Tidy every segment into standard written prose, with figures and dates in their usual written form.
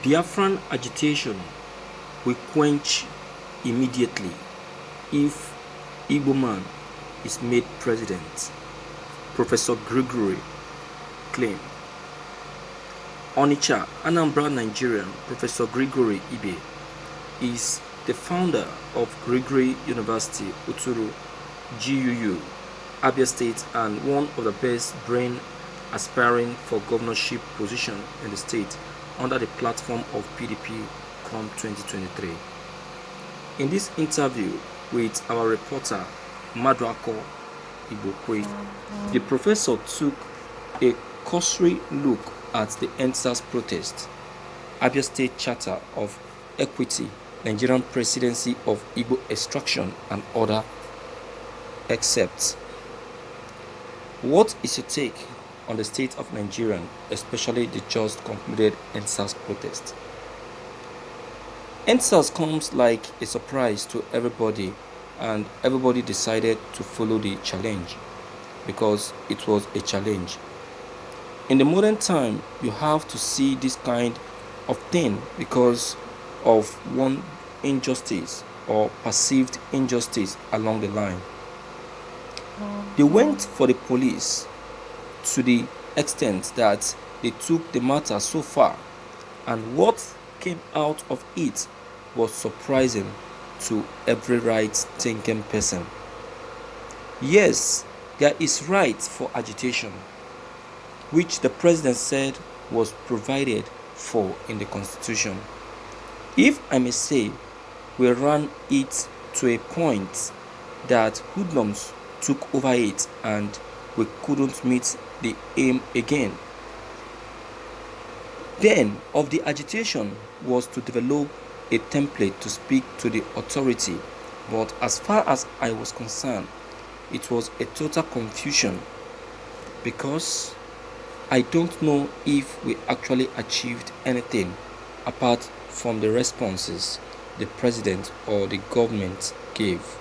Biafran agitation will quench immediately if Igbo man is made president, Professor Gregory claimed. Onitsha, Anambra, Nigerian, Professor Gregory Ibe is the founder of Gregory University, Uturu, GUU, Abia State, and one of the best brain aspiring for governorship position in the state under the platform of PDP come 2023. In this interview with our reporter Maduako Igbo, the professor took a cursory look at the EndSARS protest, Abia State Charter of Equity, Nigerian Presidency of Igbo Extraction, and other excepts. What is your take on the state of Nigeria, especially the just concluded EndSARS protest? EndSARS comes like a surprise to everybody, and everybody decided to follow the challenge because it was a challenge. In the modern time, you have to see this kind of thing because of one injustice or perceived injustice along the line. They went for the police to the extent that they took the matter so far, and what came out of it was surprising to every right-thinking person. Yes, there is right for agitation, which the president said was provided for in the constitution. If I may say, we ran it to a point that hoodlums took over it and we couldn't meet the aim again. Then of the agitation was to develop a template to speak to the authority, but as far as I was concerned, it was a total confusion because I don't know if we actually achieved anything apart from the responses the president or the government gave.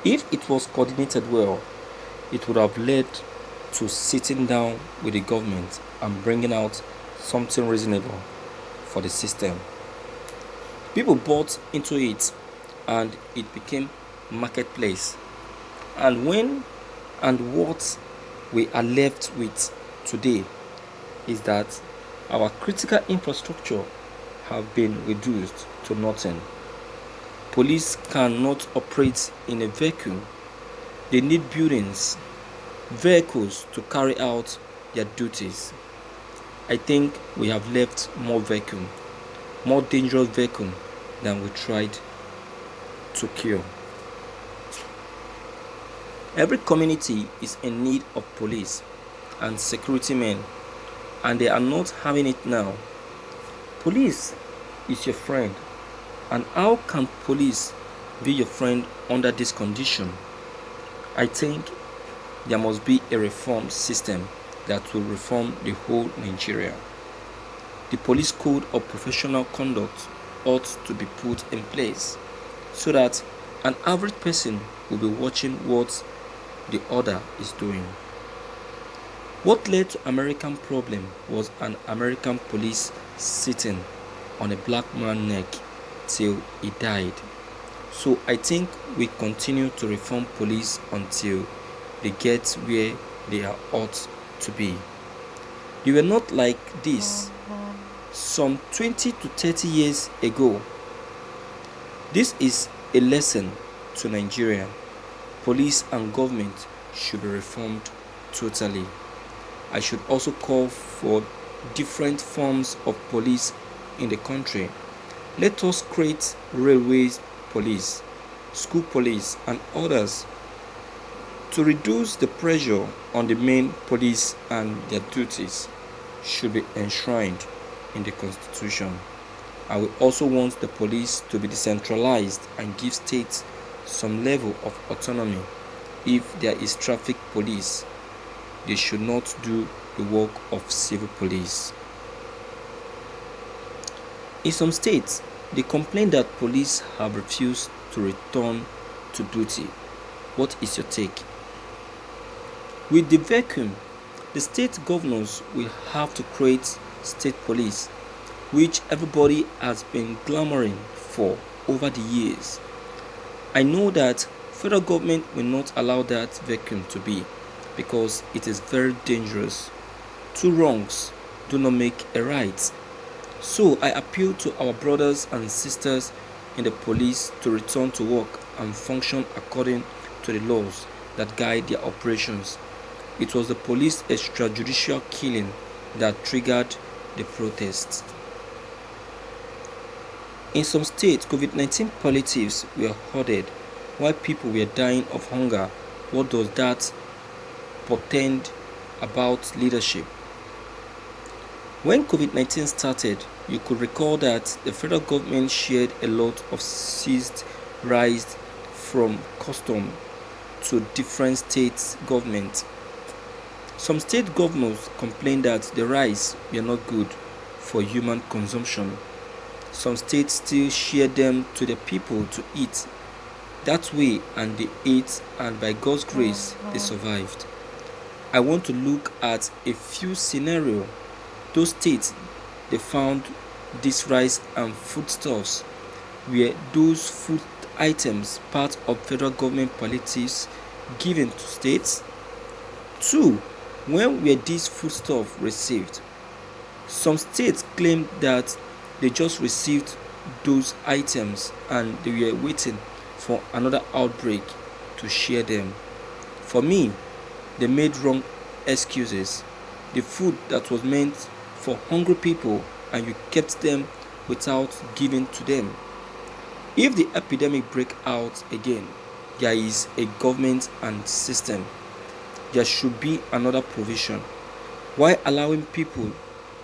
If it was coordinated well, it would have led to sitting down with the government and bringing out something reasonable for the system. People bought into it and it became marketplace. And what we are left with today is that our critical infrastructure have been reduced to nothing. Police cannot operate in a vacuum. They need buildings, vehicles to carry out their duties. I think we have left more vacuum, more dangerous vacuum than we tried to cure. Every community is in need of police and security men, and they are not having it now. Police is your friend, and how can police be your friend under this condition? I think there must be a reform system that will reform the whole Nigeria. The police code of professional conduct ought to be put in place so that an average person will be watching what the other is doing. What led to American problem was an American police sitting on a black man's neck till he died. So I think we continue to reform police until they get where they are ought to be. They were not like this some 20 to 30 years ago. This is a lesson to Nigeria. Police and government should be reformed totally. I should also call for different forms of police in the country. Let us create railways police, school police, and others to reduce the pressure on the main police, and their duties should be enshrined in the constitution. I will also want the police to be decentralized and give states some level of autonomy. If there is traffic police, they should not do the work of civil police. In some states, they complain that police have refused to return to duty. What is your take? With the vacuum, the state governors will have to create state police, which everybody has been clamoring for over the years. I know that federal government will not allow that vacuum to be, because it is very dangerous. Two wrongs do not make a right. So I appeal to our brothers and sisters in the police to return to work and function according to the laws that guide their operations. It was the police extrajudicial killing that triggered the protests. In some states, COVID-19 palliatives were hoarded while people were dying of hunger. What does that portend about leadership? When COVID-19 started, you could recall that the federal government shared a lot of seized rice from custom to different state governments. Some state governors complained that the rice were not good for human consumption. Some states still shared them to the people to eat that way, and they ate, and by God's grace they survived. I want to look at a few scenarios. Those states they found this rice and foodstuffs. Were those food items part of federal government palliatives given to states? 2. When were these foodstuffs received? Some states claimed that they just received those items and they were waiting for another outbreak to share them. For me, they made wrong excuses. The food that was meant for hungry people, and you kept them without giving to them. If the epidemic breaks out again, there is a government and system. There should be another provision. Why allowing people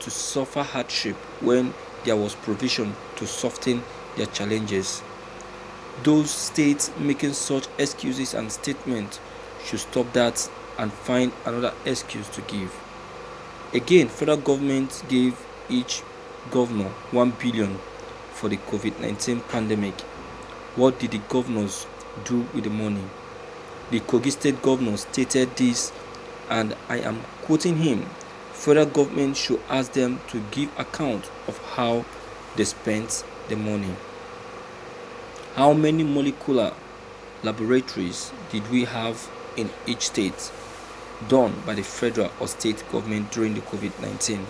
to suffer hardship when there was provision to soften their challenges? Those states making such excuses and statements should stop that and find another excuse to give. Again, federal government gave each governor 1 billion for the COVID-19 pandemic. What did the governors do with the money? The Kogi state governor stated this, and I am quoting him: federal government should ask them to give account of how they spent the money. How many molecular laboratories did we have in each state, done by the federal or state government during the COVID-19?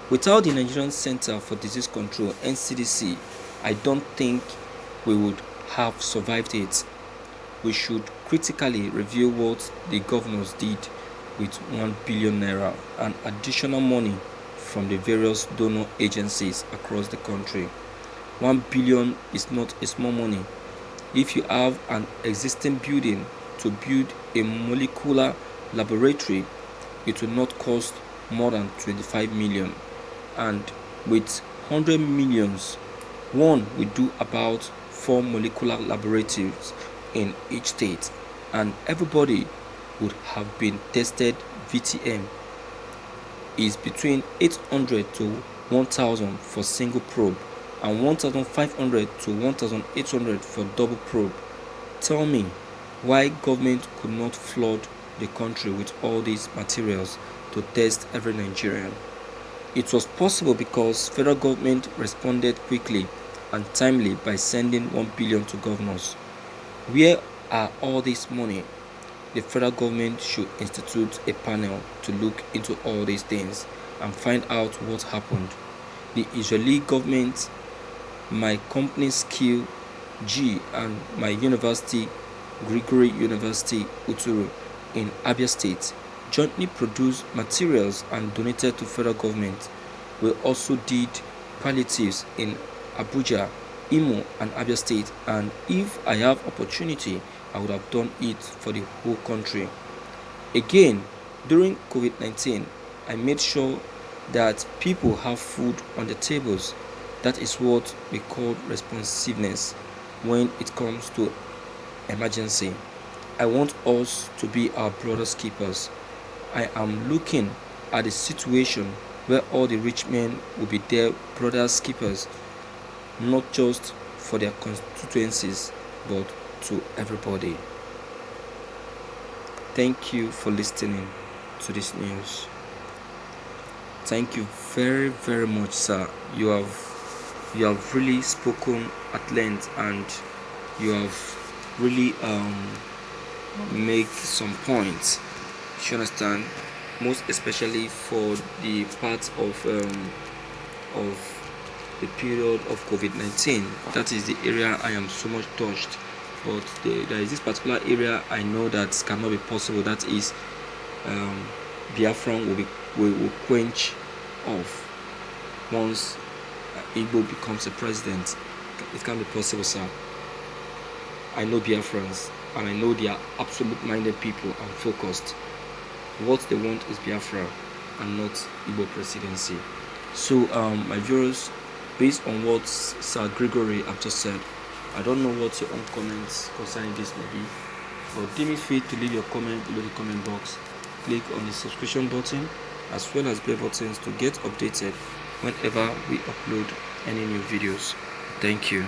Without the Nigerian Center for Disease Control, NCDC, I don't think we would have survived it. We should critically review what the governors did with 1 billion naira and additional money from the various donor agencies across the country. 1 billion is not a small money. If you have an existing building to build a molecular laboratory, it will not cost more than 25 million, and with 100 millions, one will do about 4 molecular laboratories in each state, and everybody would have been tested. VTM is between 800 to 1000 for single probe and 1500 to 1800 for double probe. Tell me why government could not flood the country with all these materials to test every Nigerian. It was possible because federal government responded quickly and timely by sending 1 billion to governors. Where are all this money? The federal government should institute a panel to look into all these things and find out what happened. The Israeli government, my company Skill G, and my university, Gregory University, Uturu, in Abia State, jointly produced materials and donated to federal government. We also did palliatives in Abuja, Imo, and Abia State, and if I have opportunity, I would have done it for the whole country. Again, during COVID-19, I made sure that people have food on the tables. That is what we call responsiveness when it comes to emergency. I want us to be our brother's keepers. I am looking at a situation where all the rich men will be their brother's keepers, not just for their constituencies, but to everybody. Thank you for listening to this news. Thank you very, very much, sir. You have really spoken at length, and you have really make some points. You understand, most especially for the part of the period of COVID-19. That is the area I am so much touched. But there is this particular area I know that cannot be possible. That is Biafra will quench off once Igbo becomes a president. It can't be possible, sir. I know Biafrans, and I know they are absolute minded people and focused. What they want is Biafra and not Igbo presidency. So my viewers, based on what Sir Gregory have just said, I don't know what your own comments concerning this may be, but deem it fit to leave your comment below the comment box. Click on the subscription button as well as bell buttons to get updated whenever we upload any new videos. Thank you.